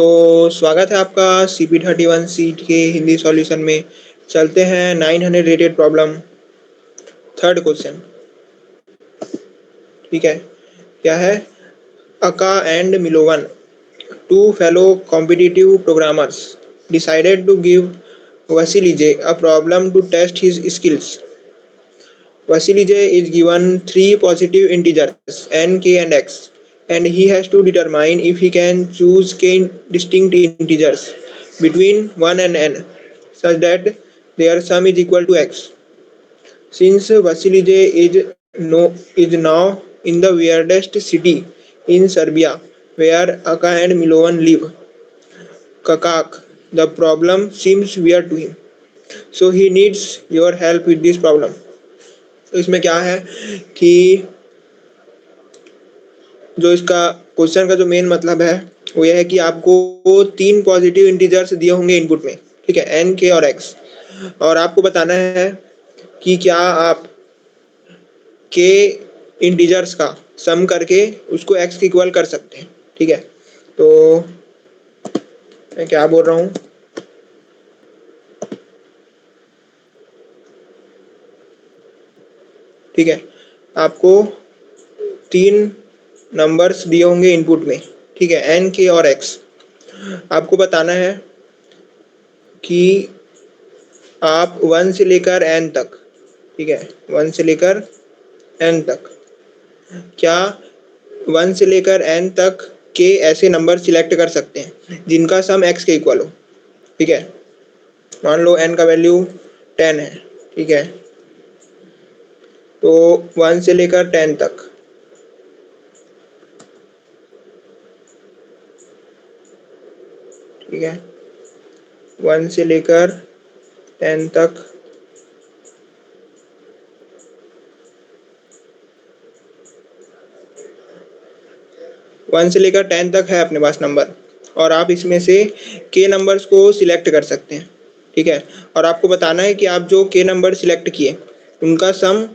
तो स्वागत है आपका CP31 सीट के हिंदी सॉल्यूशन में। चलते हैं 900 रेटेड प्रॉब्लम, थर्ड क्वेश्चन। ठीक है, क्या है? Aka and Milovan, two fellow competitive programmers, decided to give Vasilije a problem to test his skills. Vasilije is given three positive integers n, k and x, and he has to determine if he can choose k distinct integers between 1 and n such that their sum is equal to x. Since Vasilije is now in the weirdest city in Serbia where Aka and Milovan live, Kakak, the problem seems weird to him. So he needs your help with this problem. तो इसमें क्या है कि जो इसका question का जो main मतलब है वो यह है कि आपको तीन पॉजिटिव इंटीजर्स दिए होंगे इनपुट में, ठीक है, एन, के और एक्स, और आपको बताना है कि क्या आप के इंटीजर्स का सम करके उसको एक्स के इक्वल कर सकते हैं। ठीक है, तो मैं क्या बोल रहा हूँ, ठीक है, आपको तीन नंबर्स दिए होंगे इनपुट में, ठीक है, एन, के और एक्स। आपको बताना है कि आप 1 से लेकर n तक, ठीक है, 1 से लेकर n तक, क्या 1 से लेकर n तक के ऐसे नंबर सिलेक्ट कर सकते हैं जिनका सम x के इक्वल हो। ठीक है, मान लो n का वैल्यू 10 है, ठीक है, तो 1 से लेकर 10 तक, ठीक है, 1 से लेकर 10 तक, वन से लेकर 10 तक है अपने पास नंबर, और आप इसमें से के नंबर्स को सिलेक्ट कर सकते हैं। ठीक है, और आपको बताना है कि आप जो के नंबर सिलेक्ट किए उनका सम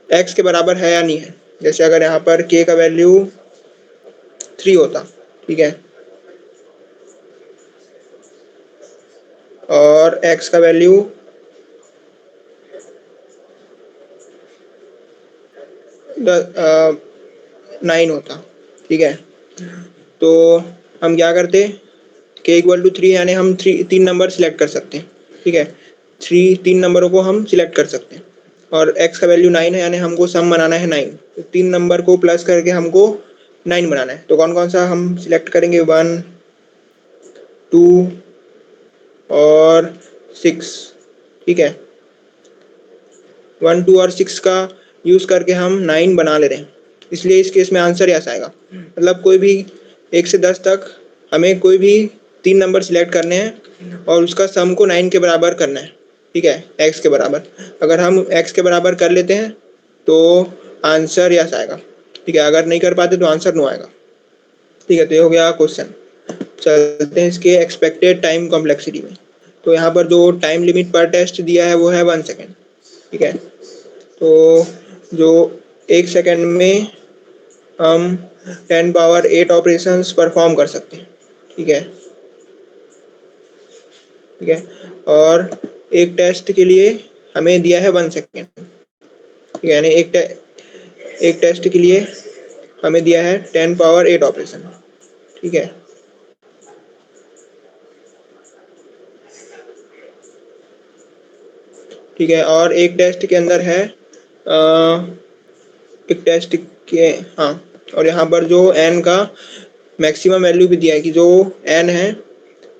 एक्स के बराबर है या नहीं है। जैसे अगर यहाँ पर के का वैल्यू 3 होता, ठीक है, और एक्स का वैल्यू 9 होता, ठीक है, तो हम क्या करते, के इक्वल टू 3 यानी हम तीन नंबर सिलेक्ट कर सकते हैं। ठीक है, तीन नंबरों को हम सिलेक्ट कर सकते हैं, और x का वैल्यू 9 है यानी हमको सम बनाना है 9, तो तीन नंबर को प्लस करके हमको 9 बनाना है। तो कौन कौन सा हम सिलेक्ट करेंगे, 1, 2 और 6। ठीक है, 1, 2 और 6 का यूज करके हम 9 बना ले रहे हैं, इसलिए इस केस में आंसर यस आएगा। मतलब कोई भी 1 से 10 तक हमें कोई भी तीन नंबर सिलेक्ट करने हैं और उसका सम को 9 के बराबर करना है। ठीक है, x के बराबर। अगर हम x के बराबर कर लेते हैं तो आंसर यस आएगा। ठीक है, अगर नहीं कर पाते तो आंसर नो आएगा। ठीक है, तो ये हो गया क्वेश्चन। चलते हैं इसके एक्सपेक्टेड टाइम कॉम्प्लेक्सिटी में। तो यहाँ पर जो टाइम लिमिट पर टेस्ट दिया है वो है 1 सेकेंड। ठीक है, तो जो 1 सेकेंड में हम 10 पावर 8 ऑपरेशंस परफॉर्म कर सकते हैं। ठीक है, ठीक है, और एक टेस्ट के लिए हमें दिया है 1 सेकेंड। ठीक है, यानी एक टेस्ट के लिए हमें दिया है 10 पावर 8 ऑपरेशन। ठीक है, ठीक है, और एक टेस्ट के अंदर है एक टेस्ट के, हाँ, और यहाँ पर जो n का मैक्सिमम वैल्यू भी दिया है कि जो n है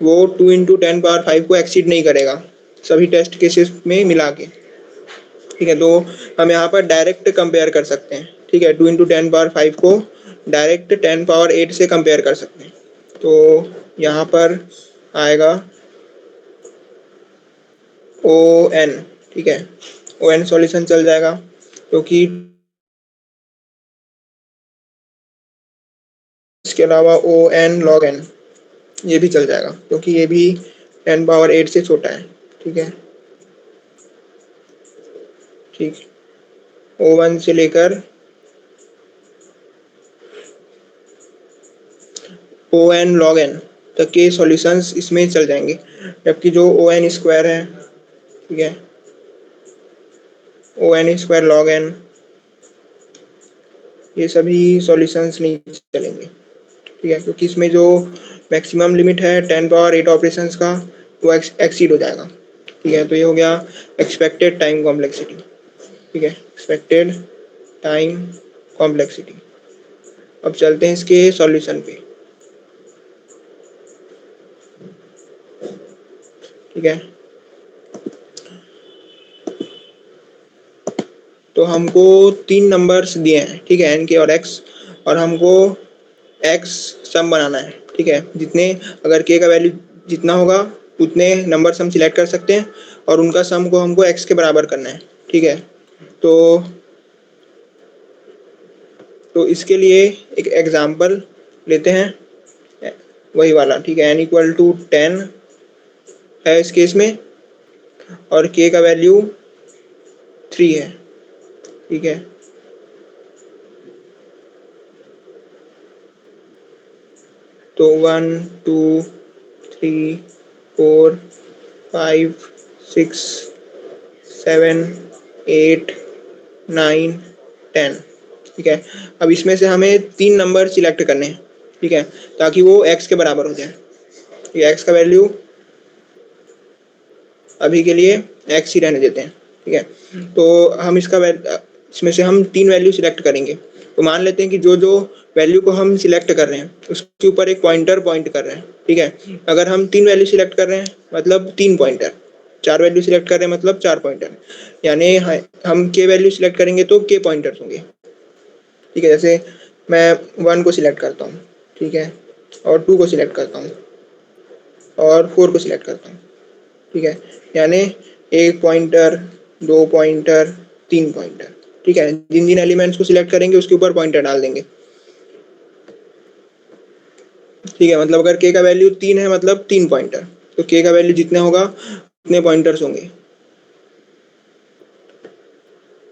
वो 2 इंटू 10 पावर 5 को एक्सीड नहीं करेगा सभी टेस्ट केसेस में मिला के। ठीक है, तो हम यहाँ पर डायरेक्ट कंपेयर कर सकते हैं। ठीक है, 2 इंटू 10 पावर 5 को डायरेक्ट 10 पावर 8 से कंपेयर कर सकते हैं। तो यहाँ पर आएगा ओ एन। ठीक है, ओ एन सॉल्यूशन चल जाएगा, क्योंकि इसके अलावा ओ एन लॉग एन ये भी चल जाएगा, क्योंकि ये भी 10 पावर 8 से छोटा है। ठीक है, ठीक, ओ वन से लेकर ओ एन लॉग एन, तक के सॉल्यूशंस इसमें चल जाएंगे, जबकि जो ओ एन स्क्वायर है, ठीक है, O n square log n, ये सभी सॉल्यूशंस नहीं चलेंगे, ठीक है, क्योंकि इसमें जो मैक्सिमम लिमिट है 10⁻8 ऑपरेशंस का वो एक्सीड हो जाएगा, ठीक है। तो ये हो गया एक्सपेक्टेड टाइम कॉम्प्लेक्सिटी, ठीक है, एक्सपेक्टेड टाइम कॉम्प्लेक्सिटी। अब चलते हैं इसके सॉल्यूशन पे, ठीक है। तो हमको 3 नंबर्स दिए हैं, ठीक है, एन के और एक्स, और हमको एक्स सम बनाना है, ठीक है। जितने अगर के का वैल्यू जितना होगा उतने नंबर्स हम सिलेक्ट कर सकते हैं और उनका सम को हमको एक्स के बराबर करना है, ठीक है। तो इसके लिए एक एग्जांपल लेते हैं, वही वाला, ठीक है, n = 10 है इस केस में और k का वैल्यू 3 है, ठीक है। तो 1 2 3 4 5 6 7 8 9 10, ठीक है। अब इसमें से हमें 3 नंबर सिलेक्ट करने हैं, ठीक है, ताकि वो x के बराबर हो जाए। ये x का वैल्यू अभी के लिए x ही रहने देते हैं, ठीक है। तो हम इसमें से हम 3 वैल्यू सिलेक्ट करेंगे। तो मान लेते हैं कि जो जो वैल्यू को हम सिलेक्ट कर रहे हैं उसके ऊपर एक पॉइंटर पॉइंट कर रहे हैं, ठीक है। अगर हम 3 वैल्यू सिलेक्ट कर रहे हैं मतलब 3 पॉइंटर, 4 वैल्यू सिलेक्ट कर रहे हैं मतलब 4 पॉइंटर, यानी हम के वैल्यू सिलेक्ट करेंगे तो के पॉइंटर्स होंगे, ठीक है। जैसे मैं 1 को सिलेक्ट करता हूँ, ठीक है, और 2 को सिलेक्ट करता हूँ और 4 को सिलेक्ट करता हूँ, ठीक है, यानी 1 पॉइंटर, 2 पॉइंटर, 3 पॉइंटर, ठीक है। जिन जिन एलिमेंट्स को सिलेक्ट करेंगे उसके ऊपर पॉइंटर डाल देंगे, ठीक है। मतलब अगर k का वैल्यू 3 है मतलब 3 पॉइंटर, तो k का वैल्यू जितने होगा उतने पॉइंटर्स होंगे।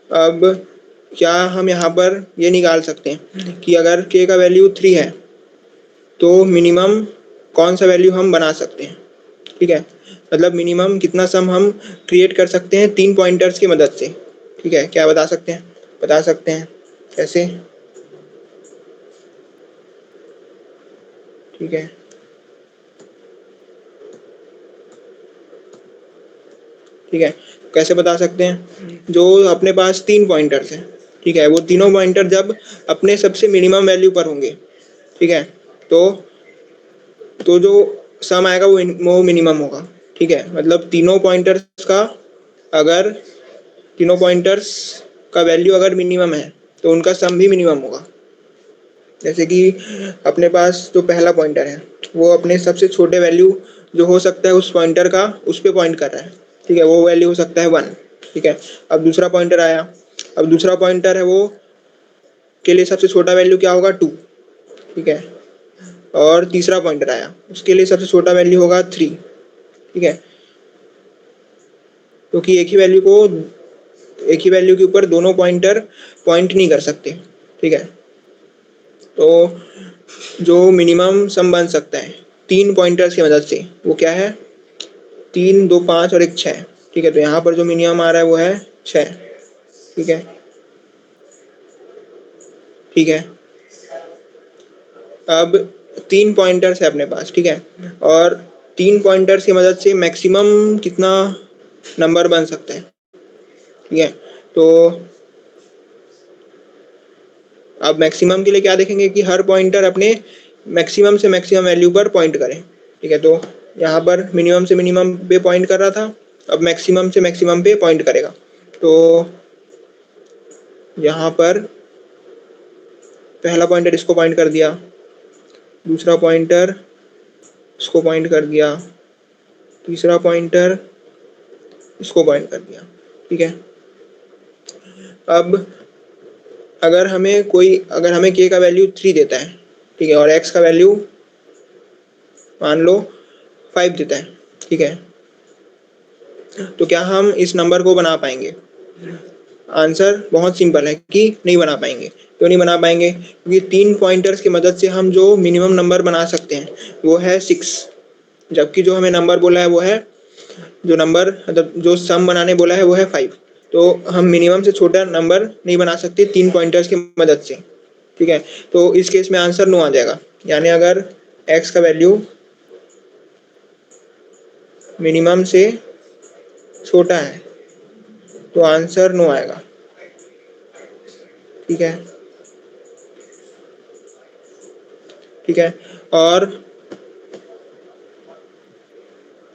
अब क्या हम यहाँ पर ये निकाल सकते हैं कि अगर k का वैल्यू 3 है तो मिनिमम कौन सा वैल्यू हम बना सकते हैं, ठीक है। मतलब मिनिमम कितना सम हम क्रिएट कर सकते हैं 3 पॉइंटर्स की मदद से, ठीक है। क्या बता सकते हैं? बता सकते हैं कैसे, ठीक है, ठीक है। कैसे बता सकते हैं? जो अपने पास 3 पॉइंटर्स हैं, ठीक है, वो तीनों पॉइंटर जब अपने सबसे मिनिमम वैल्यू पर होंगे, ठीक है, तो जो सम आएगा वो मिनिमम होगा, ठीक है। मतलब तीनों पॉइंटर्स का, अगर तीनों पॉइंटर्स का वैल्यू अगर मिनिमम है तो उनका सम भी मिनिमम होगा। जैसे कि अपने पास जो पहला पॉइंटर है वो अपने सबसे छोटे वैल्यू जो हो सकता है उस पॉइंटर का उस पर पॉइंट कर रहा है, ठीक है, वो वैल्यू हो सकता है 1, ठीक है। अब दूसरा पॉइंटर आया, अब दूसरा पॉइंटर है वो के लिए सबसे छोटा वैल्यू क्या होगा 2, ठीक है। और तीसरा पॉइंटर आया, उसके लिए सबसे छोटा वैल्यू होगा 3, ठीक है। क्योंकि एक ही वैल्यू के ऊपर दोनों पॉइंटर पॉइंट नहीं कर सकते, ठीक है। तो जो मिनिमम सम बन सकता है 3 पॉइंटर्स की मदद से वो क्या है? 3 2 5 और एक 6, ठीक है। तो यहाँ पर जो मिनिमम आ रहा है वो है 6, ठीक है, ठीक है। अब 3 पॉइंटर्स है अपने पास, ठीक है, और 3 पॉइंटर्स की मदद से मैक्सिमम कितना नंबर बन सकता है, ठीक है। तो अब मैक्सिमम के लिए क्या देखेंगे कि हर पॉइंटर अपने मैक्सिमम से मैक्सिमम वैल्यू पर पॉइंट करें, ठीक है। तो यहाँ पर मिनिमम से मिनिमम पे पॉइंट कर रहा था, अब मैक्सिमम से मैक्सिमम पे पॉइंट करेगा। तो यहाँ पर पहला पॉइंटर इसको पॉइंट कर दिया, दूसरा पॉइंटर इसको पॉइंट कर दिया, तीसरा पॉइंटर इसको पॉइंट कर दिया, ठीक है। अब अगर हमें k का वैल्यू 3 देता है, ठीक है, और x का वैल्यू मान लो 5 देता है, ठीक है, तो क्या हम इस नंबर को बना पाएंगे? आंसर बहुत सिंपल है कि नहीं बना पाएंगे। क्यों नहीं बना पाएंगे? क्योंकि 3 पॉइंटर्स की मदद से हम जो मिनिमम नंबर बना सकते हैं वो है 6, जबकि जो हमें नंबर बोला है वो है, जो नंबर मतलब जो सम बनाने बोला है वो है 5। तो हम मिनिमम से छोटा नंबर नहीं बना सकते 3 पॉइंटर्स की मदद से। ठीक है, तो इस केस में आंसर नो आ जाएगा। यानी अगर x का वैल्यू मिनिमम से छोटा है तो आंसर नो आएगा। ठीक है, ठीक है। और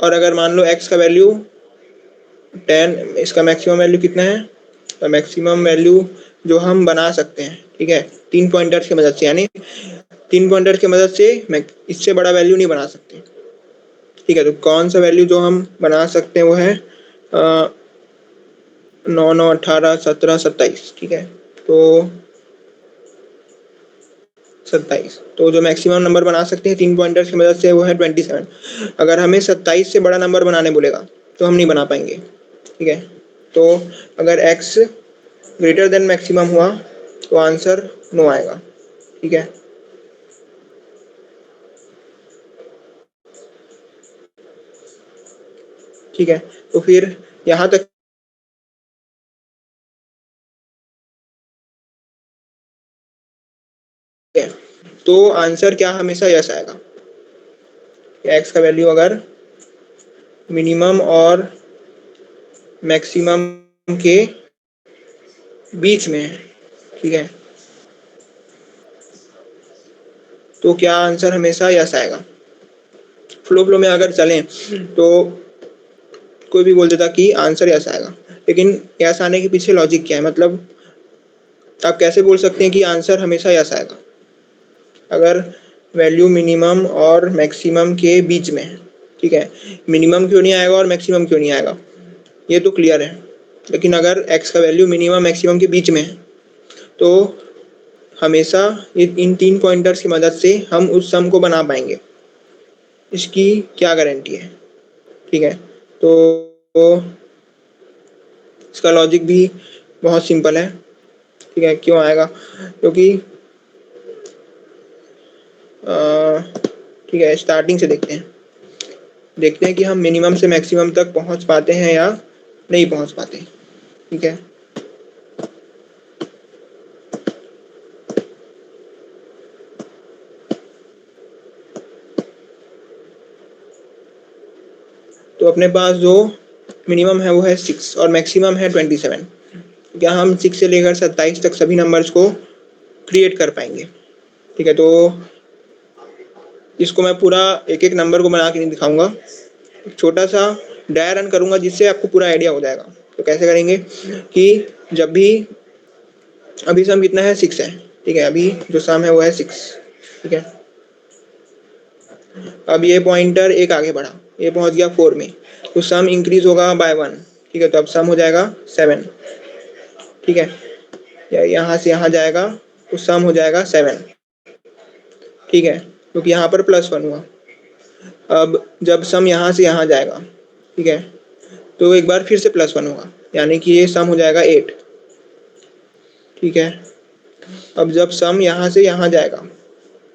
अगर मान लो x का वैल्यू 10, इसका मैक्सिमम वैल्यू कितना है? तो मैक्सिमम वैल्यू जो हम बना सकते हैं, ठीक है, 3 पॉइंटर्स की मदद से, यानी 3 पॉइंटर्स की मदद से इससे बड़ा वैल्यू नहीं बना सकते। ठीक है, तो कौन सा वैल्यू जो हम बना सकते हैं वो है 9, 9, 18, 17, 27। ठीक है, तो 27। तो जो मैक्सिमम नंबर बना सकते हैं 3 पॉइंटर्स की मदद से वो है 27। अगर हमें 27 से बड़ा नंबर बनाने बोलेगा तो हम नहीं बना पाएंगे। ठीक है, तो अगर x ग्रेटर देन मैक्सिमम हुआ तो आंसर नो आएगा। ठीक है, ठीक है। तो फिर यहाँ तक है, तो आंसर क्या हमेशा यस आएगा। x का वैल्यू अगर मिनिमम और मैक्सिमम के बीच में है, ठीक है, तो क्या आंसर हमेशा यस आएगा। फ्लो फ्लो में अगर चलें तो कोई भी बोल देता कि आंसर यस आएगा, लेकिन यस आने के पीछे लॉजिक क्या है? मतलब आप कैसे बोल सकते हैं कि आंसर हमेशा यस आएगा अगर वैल्यू मिनिमम और मैक्सिमम के बीच में है? ठीक है, मिनिमम क्यों नहीं आएगा और मैक्सिमम क्यों नहीं आएगा ये तो क्लियर है, लेकिन अगर x का वैल्यू मिनिमम मैक्सिमम के बीच में है तो हमेशा इन 3 पॉइंटर्स की मदद से हम उस सम को बना पाएंगे। इसकी क्या गारंटी है? ठीक है, तो इसका लॉजिक भी बहुत सिंपल है। ठीक है, क्यों आएगा? क्योंकि ठीक है, स्टार्टिंग से देखते हैं कि हम मिनिमम से मैक्सिमम तक पहुंच पाते हैं या नहीं पहुंच पाते। ठीक है, तो अपने पास जो मिनिमम है वो है 6 और मैक्सिमम है 27। क्या हम 6 से लेकर 27 तक सभी नंबर्स को क्रिएट कर पाएंगे? ठीक है, तो इसको मैं पूरा एक एक नंबर को बना के नहीं दिखाऊंगा, छोटा सा ड्राई रन करूंगा जिससे आपको पूरा आइडिया हो जाएगा। तो कैसे करेंगे कि जब भी अभी सम कितना है? 6 है। ठीक है, अभी जो सम है वो है 6। ठीक है, अब ये पॉइंटर एक आगे बढ़ा, ये पहुंच गया 4 में, तो सम इंक्रीज होगा बाय 1। ठीक है, तो अब सम हो जाएगा 7। ठीक है, यहाँ से यहाँ जाएगा तो सम हो जाएगा 7। ठीक है, क्योंकि यहाँ पर +1 हुआ। अब जब सम यहाँ से यहाँ जाएगा, ठीक है, तो एक बार फिर से +1 होगा, यानी कि ये सम हो जाएगा 8। ठीक है, अब जब सम यहाँ से यहाँ जाएगा,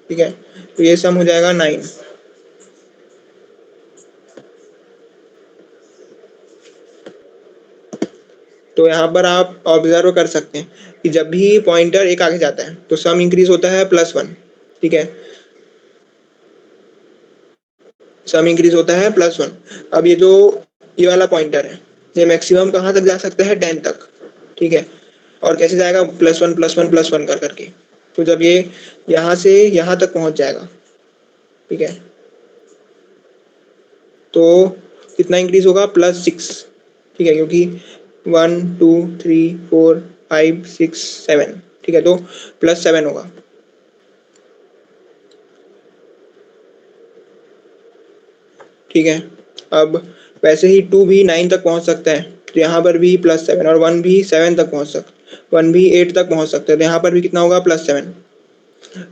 ठीक है, तो ये सम हो जाएगा 9। तो यहाँ पर आप ऑब्जर्व कर सकते हैं कि जब भी पॉइंटर एक आगे जाता है तो सम इंक्रीज होता है +1। ठीक है, सम इंक्रीज होता है +1। अब ये जो ये वाला पॉइंटर है ये मैक्सिमम कहाँ तक जा सकता है? 10 तक। ठीक है, और कैसे जाएगा? +1 +1 +1 कर करके। तो जब ये यहाँ से यहाँ तक पहुँच जाएगा, ठीक है, तो कितना इंक्रीज होगा? +6। ठीक है, क्योंकि 1 2 3 4 5 6 7। ठीक है, तो +7 होगा। ठीक है, अब वैसे ही 2 भी 9 तक पहुंच सकता है, तो यहाँ पर भी +7, और 1 भी 7 तक पहुंच सकता, 1 भी 8 तक पहुंच सकता है, तो यहाँ पर भी कितना होगा? +7।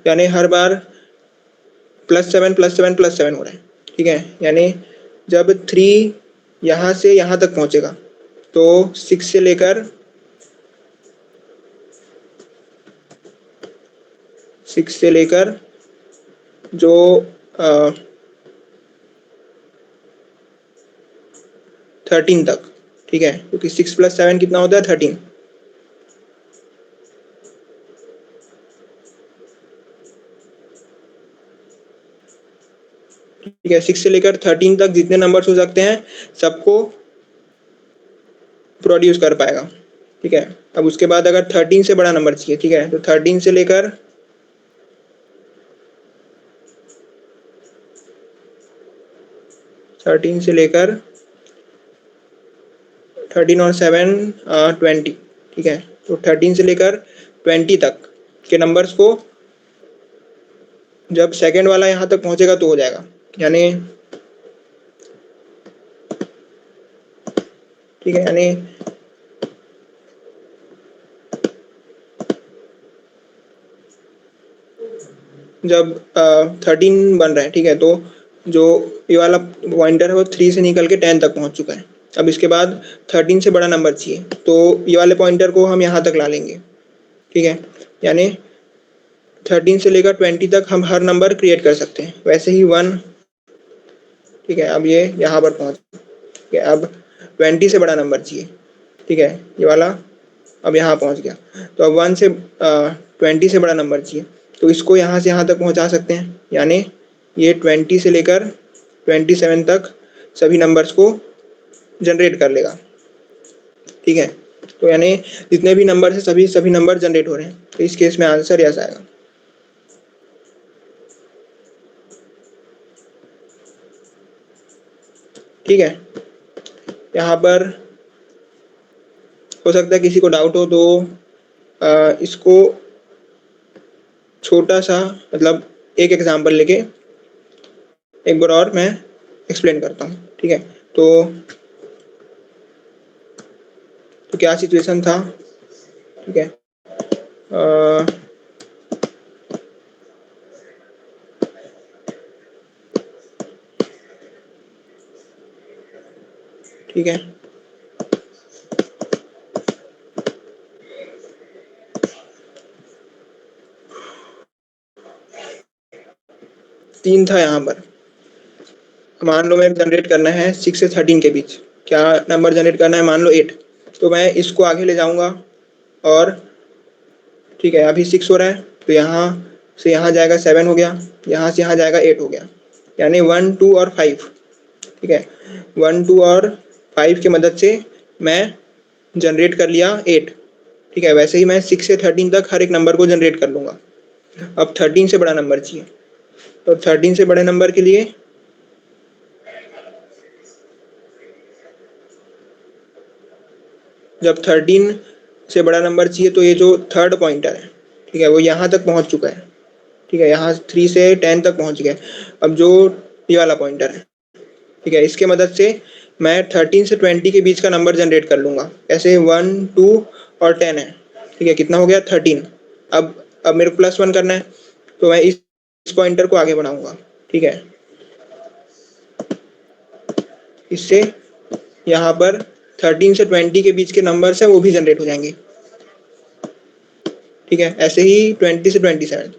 यानी हर बार +7 +7 +7 हो रहा है। ठीक है, यानी जब 3 यहाँ से यहाँ तक पहुंचेगा तो 6 से लेकर 6 से लेकर जो 13 तक, ठीक है, क्योंकि 6 + 7 कितना होता है 13। ठीक है, 6 से लेकर 13 तक जितने नंबर्स हो सकते हैं सबको प्रोड्यूस कर पाएगा। ठीक है, अब उसके बाद अगर 13 से बड़ा नंबर चाहिए, ठीक है, तो 13 से लेकर 13 और 7 20, ठीक है, तो 13 से लेकर 20 तक के नंबर्स को जब सेकंड वाला यहाँ तक पहुंचेगा तो हो जाएगा, यानी ठीक है, यानी जब 13 बन रहा है, ठीक है, तो जो ये वाला पॉइंटर है वो 3 से निकल के 10 तक पहुंच चुका है। अब इसके बाद 13 से बड़ा नंबर चाहिए, तो ये वाले पॉइंटर को हम यहाँ तक ला लेंगे। ठीक है, यानी 13 से लेकर 20 तक हम हर नंबर क्रिएट कर सकते हैं। वैसे ही 1, ठीक है, अब ये यहाँ पर पहुँच, ठीक है, अब 20 से बड़ा नंबर चाहिए, ठीक है, ये वाला अब यहाँ पहुँच गया। तो अब 1 से 20 से बड़ा नंबर चाहिए, तो इसको यहाँ से यहाँ तक पहुँचा सकते हैं, यानी ये 20 से लेकर 27 तक सभी नंबर्स को जनरेट कर लेगा। ठीक है, तो यानी जितने भी नंबर है सभी सभी नंबर जनरेट हो रहे हैं, तो इस केस में आंसर यस आएगा। ठीक है, यहाँ पर हो सकता है किसी को डाउट हो, तो इसको छोटा सा मतलब एक एग्जांपल लेके एक बार और मैं एक्सप्लेन करता हूँ। ठीक है, तो क्या सिचुएशन था, ठीक है, ठीक है, 3 था यहाँ पर। मान लो मैं जनरेट करना है 6 से 13 के बीच, क्या नंबर जनरेट करना है, मान लो 8, तो मैं इसको आगे ले जाऊंगा और ठीक है, अभी 6 हो रहा है, तो यहाँ से यहाँ जाएगा 7 हो गया, यहाँ से यहाँ जाएगा 8 हो गया, यानी 1, 2 और 5। ठीक है, 1, 2 और 5 की मदद से मैं जनरेट कर लिया 8। ठीक है, वैसे ही मैं 6 से 13 तक हर एक नंबर को जनरेट कर लूँगा। अब 13 से बड़ा नंबर चाहिए, तो 13 से बड़े नंबर के लिए जब 13 से बड़ा नंबर चाहिए तो ये जो थर्ड पॉइंटर है, ठीक है, वो यहाँ तक पहुँच चुका है। ठीक है, यहाँ 3 से 10 तक पहुँच गया। अब जो ये वाला पॉइंटर है, ठीक है, इसके मदद से मैं 13 से 20 के बीच का नंबर जनरेट कर लूँगा। ऐसे 1, 2 और 10 है। ठीक है, कितना हो गया 13। अब मेरे को +1 करना है, तो मैं इस पॉइंटर को आगे बढ़ाऊंगा। ठीक है, इससे यहाँ पर 13 से 20 के बीच के नंबर्स हैं वो भी जनरेट हो जाएंगे। ठीक है, ऐसे ही 20 से 27।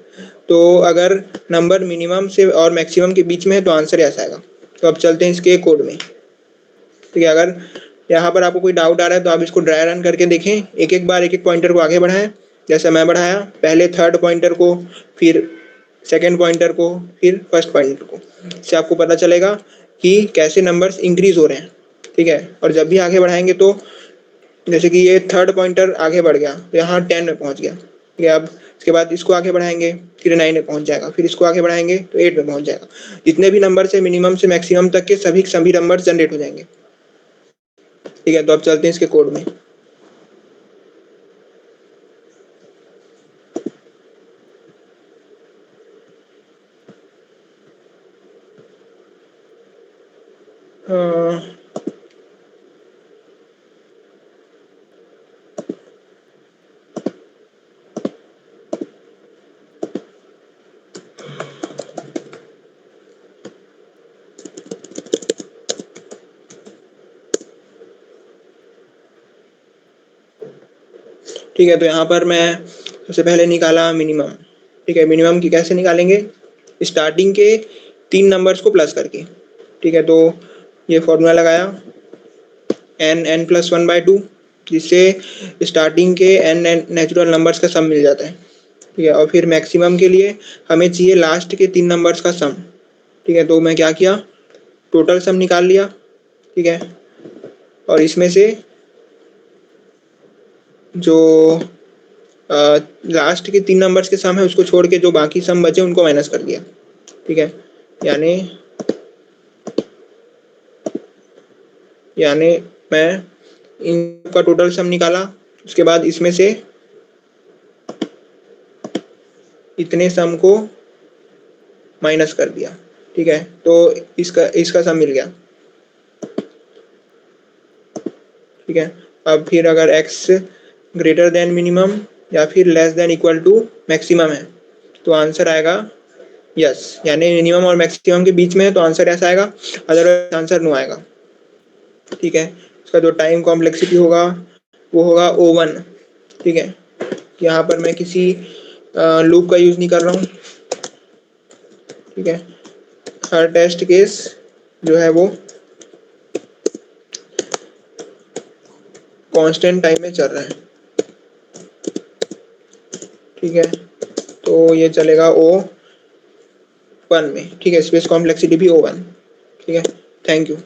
तो अगर नंबर मिनिमम से और मैक्सिमम के बीच में है तो आंसर ऐसा आएगा। तो अब चलते हैं इसके कोड में। ठीक है, अगर यहाँ पर आपको कोई डाउट आ रहा है तो आप इसको ड्राई रन करके देखें, एक एक बार एक एक पॉइंटर को आगे बढ़ाएं। जैसे मैं बढ़ाया, पहले थर्ड पॉइंटर को, फिर सेकेंड पॉइंटर को, फिर फर्स्ट पॉइंटर को। इससे आपको पता चलेगा कि कैसे नंबर्स इंक्रीज हो रहे हैं। ठीक है, और जब भी आगे बढ़ाएंगे तो जैसे कि ये थर्ड पॉइंटर आगे बढ़ गया तो यहाँ 10 में पहुँच गया। ठीक है, अब इसके बाद इसको आगे बढ़ाएंगे, फिर 9 में पहुँच जाएगा, फिर इसको आगे बढ़ाएंगे तो 8 में पहुँच जाएगा। जितने भी नंबर से मिनिमम से मैक्सिमम तक के सभी सभी नंबर जनरेट हो जाएंगे। ठीक है, तो अब चलते हैं इसके कोड में। ठीक है, तो यहाँ पर मैं सबसे पहले निकाला मिनिमम। ठीक है, मिनिमम की कैसे निकालेंगे, स्टार्टिंग के 3 नंबर्स को प्लस करके। ठीक है, तो ये फॉर्मूला लगाया n+1/2, जिससे स्टार्टिंग के n नेचुरल नंबर्स का सम मिल जाता है। ठीक है, और फिर मैक्सिमम के लिए हमें चाहिए लास्ट के 3 नंबर्स का सम। ठीक है, तो मैं क्या किया, टोटल सम निकाल लिया। ठीक है, और इसमें से जो लास्ट के 3 नंबर्स के सम है उसको छोड़ के जो बाकी सम बचे उनको माइनस कर दिया। ठीक है, यानी यानी मैं इनका टोटल सम निकाला, उसके बाद इसमें से इतने सम को माइनस कर दिया। ठीक है, तो इसका इसका सम मिल गया। ठीक है, अब फिर अगर x ग्रेटर देन मिनिमम या फिर less than equal to maximum है तो आंसर आएगा यस, यानी मिनिमम और मैक्सिमम के बीच में है तो आंसर ऐसा आएगा, अदरवाइज आंसर नो आएगा। ठीक है, इसका जो टाइम कॉम्प्लेक्सिटी होगा वो होगा O1। ठीक है, यहाँ पर मैं किसी लूप का यूज नहीं कर रहा हूँ। ठीक है, हर टेस्ट केस जो है वो कांस्टेंट टाइम में चल रहा है। ठीक है, तो ये चलेगा O1 में। ठीक है, स्पेस कॉम्प्लेक्सिटी भी O1। ठीक है, थैंक यू।